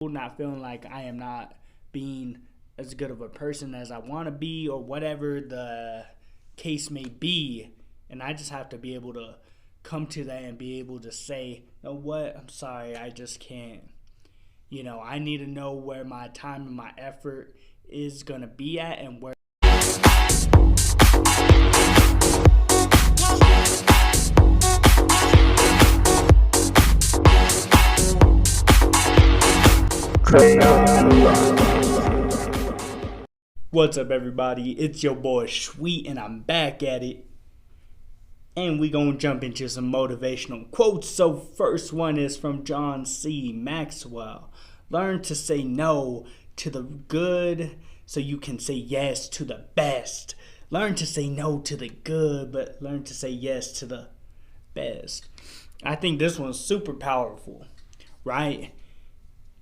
not feeling like I am not being as good of a person as I want to be, or whatever the case may be. And I just have to be able to come to that and be able to say, you know what, I'm sorry, I just can't. I need to know where my time and my effort is going to be at, and where. What's up, everybody? It's your boy Sweet, and I'm back at it. And we gonna jump into some motivational quotes. So first one is from John C. Maxwell. Learn to say no to the good so you can say yes to the best. Learn to say no to the good, but learn to say yes to the best. I think this one's super powerful, right?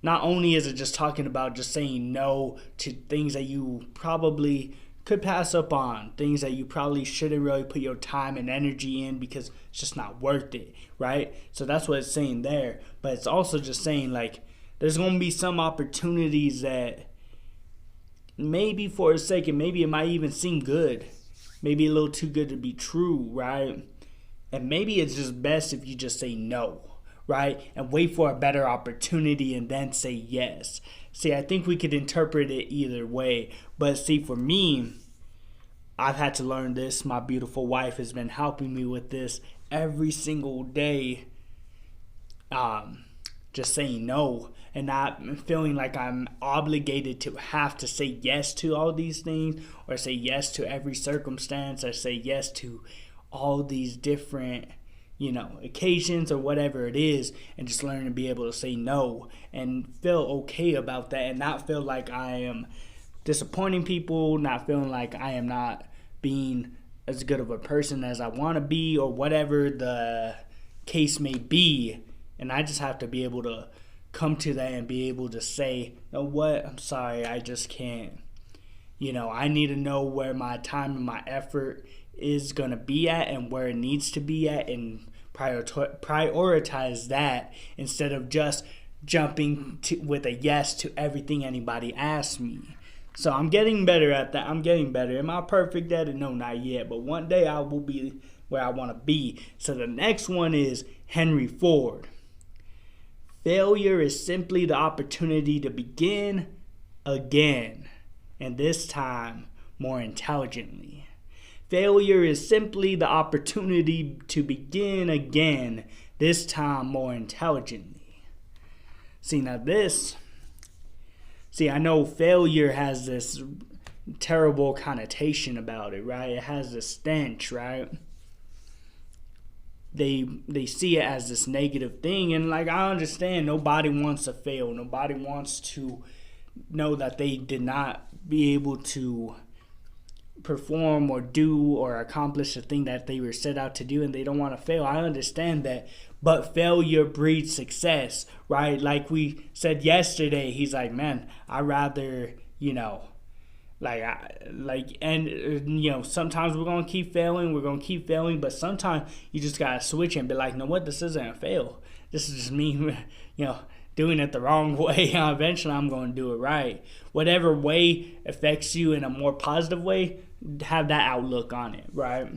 Not only is it just talking about just saying no to things that you probably could pass up on, things that you probably shouldn't really put your time and energy in because it's just not worth it, right? So that's what it's saying there. But it's also just saying, like, there's going to be some opportunities that maybe for a second, maybe it might even seem good, maybe a little too good to be true, right? And maybe it's just best if you just say no, right? And wait for a better opportunity and then say yes. See, I think we could interpret it either way. But see, for me, I've had to learn this. My beautiful wife has been helping me with this every single day. Just saying no and not feeling like I'm obligated to have to say yes to all these things, or say yes to every circumstance, or say yes to all these different occasions or whatever it is, and just learn to be able to say no and feel okay about that, and not feel like I am disappointing people, not feeling like I am not being as good of a person as I want to be, or whatever the case may be. And I just have to be able to come to that and be able to say, you know what, I'm sorry, I just can't. I need to know where my time and my effort is going to be at, and where it needs to be at, and prioritize that instead of just jumping with a yes to everything anybody asks me. So I'm getting better at that. I'm getting better. Am I perfect at it? No, not yet. But one day I will be where I want to be. So the next one is Henry Ford. Failure is simply the opportunity to begin again, and this time more intelligently. Failure is simply the opportunity to begin again, this time more intelligently. I know failure has this terrible connotation about it, right? It has a stench, right? They see it as this negative thing, and like, I understand nobody wants to fail. Nobody wants to know that they did not be able to perform or do or accomplish the thing that they were set out to do, and they don't want to fail. I understand that, but failure breeds success, right? Like we said yesterday, he's like, man, I'd rather, sometimes we're going to keep failing, but sometimes you just got to switch and be like, you know what, this isn't a fail. This is just me, doing it the wrong way. Eventually I'm going to do it right. Whatever way affects you in a more positive way, have that outlook on it, right?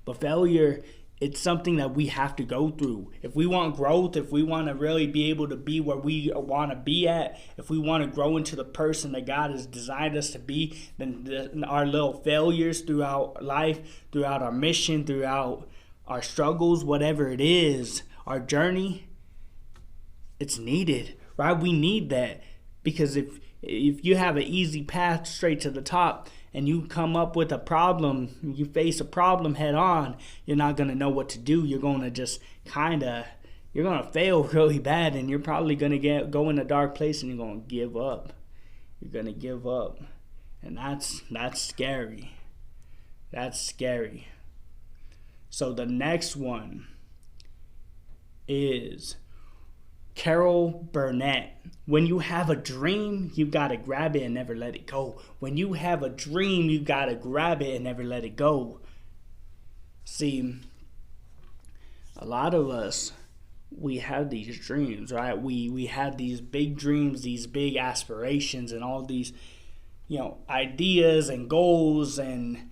But failure, it's something that we have to go through. If we want growth, if we want to really be able to be where we want to be at, if we want to grow into the person that God has designed us to be, then our little failures throughout life, throughout our mission, throughout our struggles, whatever it is, our journey, it's needed, right? We need that, because if you have an easy path straight to the top and you come up with a problem, you face a problem head on, you're not going to know what to do. You're going to just you're going to fail really bad, and you're probably going to go in a dark place, and you're going to give up. You're going to give up. And that's scary. That's scary. So the next one is Carol Burnett. When you have a dream, you got to grab it and never let it go. When you have a dream, you got to grab it and never let it go. See, a lot of us, we have these dreams, right? We have these big dreams, these big aspirations, and all these, ideas and goals, and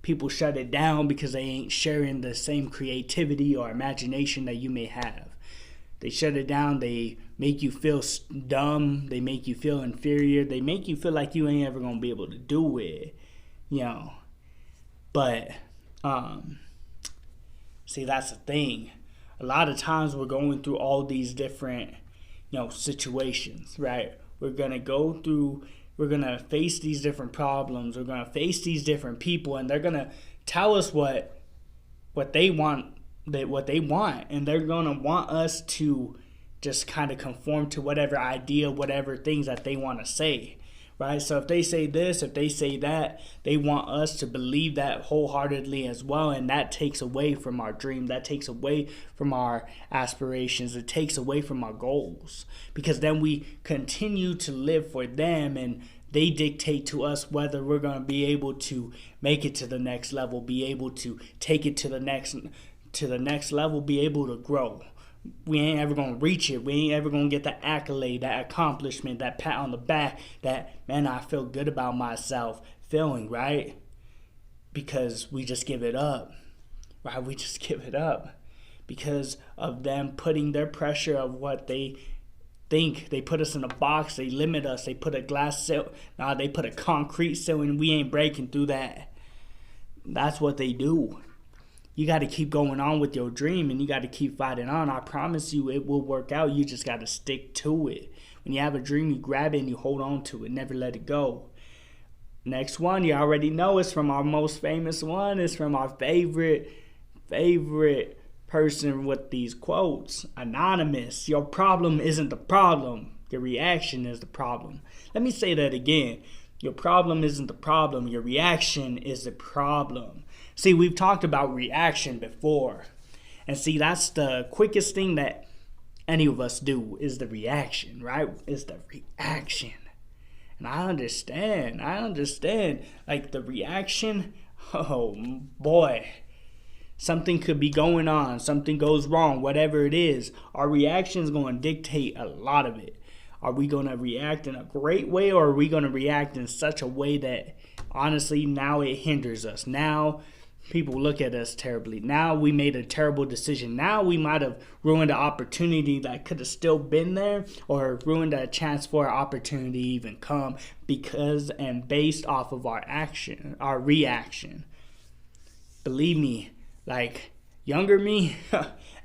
people shut it down because they ain't sharing the same creativity or imagination that you may have. They shut it down. They make you feel dumb. They make you feel inferior. They make you feel like you ain't ever gonna be able to do it, But see, that's the thing. A lot of times we're going through all these different, situations, right? We're gonna face these different problems. We're gonna face these different people, and they're gonna tell us what they want, and they're gonna want us to just kind of conform to whatever idea, whatever things that they want to say, right? So if they say this, if they say that, they want us to believe that wholeheartedly as well, and that takes away from our dream. That takes away from our aspirations. It takes away from our goals, because then we continue to live for them, and they dictate to us whether we're going to be able to make it to the next level, be able to take it to the next level, be able to grow. We ain't ever going to reach it. We ain't ever going to get that accolade, that accomplishment, that pat on the back, that, man, I feel good about myself feeling, right? Because we just give it up, right? We just give it up because of them putting their pressure of what they think. They put us in a box. They limit us. They put a glass ceiling. They put a concrete ceiling. We ain't breaking through that. That's what they do. You got to keep going on with your dream, and you got to keep fighting on. I promise you it will work out. You just got to stick to it. When you have a dream, you grab it and you hold on to it. Never let it go. Next one, you already know, it's from our most famous one. It's from our favorite person with these quotes. Anonymous. Your problem isn't the problem. Your reaction is the problem. Let me say that again. Your problem isn't the problem. Your reaction is the problem. See, we've talked about reaction before. And see, that's the quickest thing that any of us do is the reaction, right? Is the reaction. And I understand. Like the reaction, oh boy. Something could be going on. Something goes wrong. Whatever it is, our reaction is going to dictate a lot of it. Are we going to react in a great way, or are we going to react in such a way that, honestly, now it hinders us? Now people look at us terribly. Now we made a terrible decision. Now we might have ruined an opportunity that could have still been there, or ruined a chance for an opportunity to even come because and based off of our reaction. Believe me, like younger me,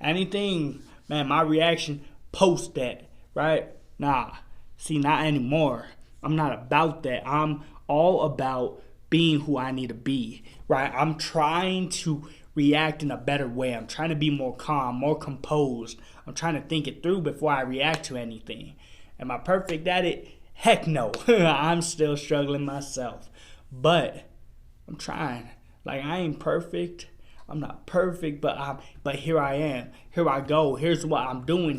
anything, man, my reaction, post that, right? Nah, see, not anymore. I'm not about that. I'm all about being who I need to be, right? I'm trying to react in a better way. I'm trying to be more calm, more composed. I'm trying to think it through before I react to anything. Am I perfect at it? Heck no. I'm still struggling myself. But I'm trying. Like, I ain't perfect. I'm not perfect, but here I am. Here I go. Here's what I'm doing.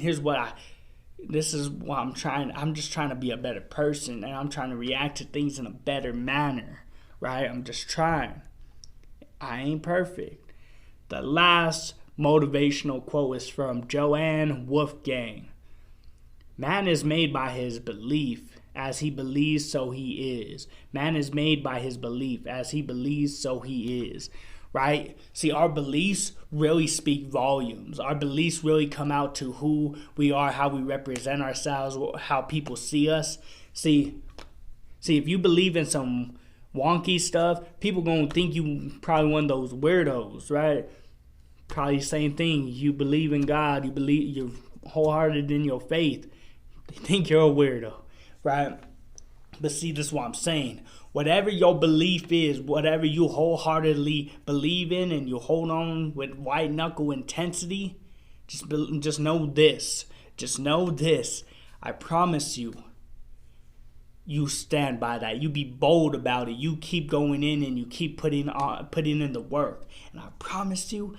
This is what I'm trying. I'm just trying to be a better person, and I'm trying to react to things in a better manner, right? I'm just trying. I ain't perfect. The last motivational quote is from Johann Wolfgang. Man is made by his belief. As he believes, so he is. Man is made by his belief. As he believes, so he is. Right? See, our beliefs really speak volumes. Our beliefs really come out to who we are, how we represent ourselves, how people see us. See, if you believe in some wonky stuff, people gonna think you probably one of those weirdos, right? Probably the same thing. You believe in God, you're wholehearted in your faith. They think you're a weirdo, right? But see, this is what I'm saying. Whatever your belief is, whatever you wholeheartedly believe in, and you hold on with white knuckle intensity, just know this. Just know this. I promise you, you stand by that. You be bold about it. You keep going in and you keep putting in the work. And I promise you,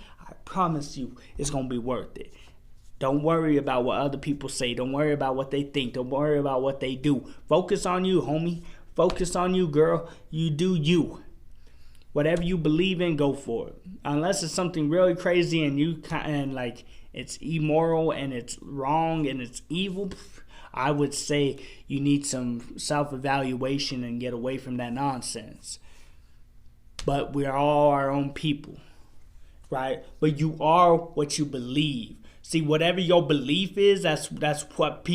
it's going to be worth it. Don't worry about what other people say. Don't worry about what they think. Don't worry about what they do. Focus on you, homie. Focus on you, girl. You do you. Whatever you believe in, go for it. Unless it's something really crazy and it's immoral and it's wrong and it's evil, I would say you need some self-evaluation and get away from that nonsense. But we are all our own people, right? But you are what you believe. See, whatever your belief is, that's what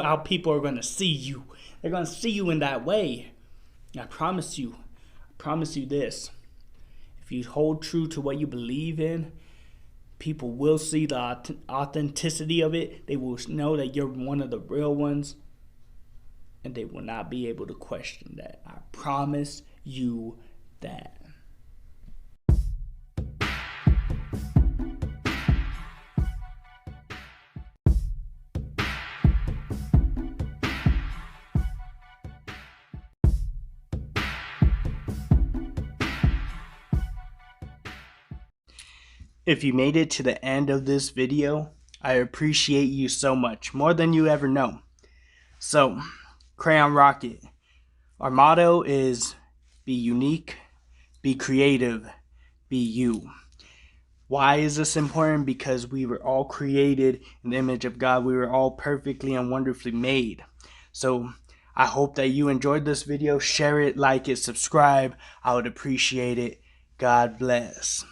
how people are going to see you. They're going to see you in that way. I promise you this. If you hold true to what you believe in, people will see the authenticity of it. They will know that you're one of the real ones, and they will not be able to question that. I promise you that. If you made it to the end of this video, I appreciate you so much, more than you ever know. So, Crayon Rocket, our motto is be unique, be creative, be you. Why is this important? Because we were all created in the image of God. We were all perfectly and wonderfully made. So, I hope that you enjoyed this video. Share it, like it, subscribe. I would appreciate it. God bless.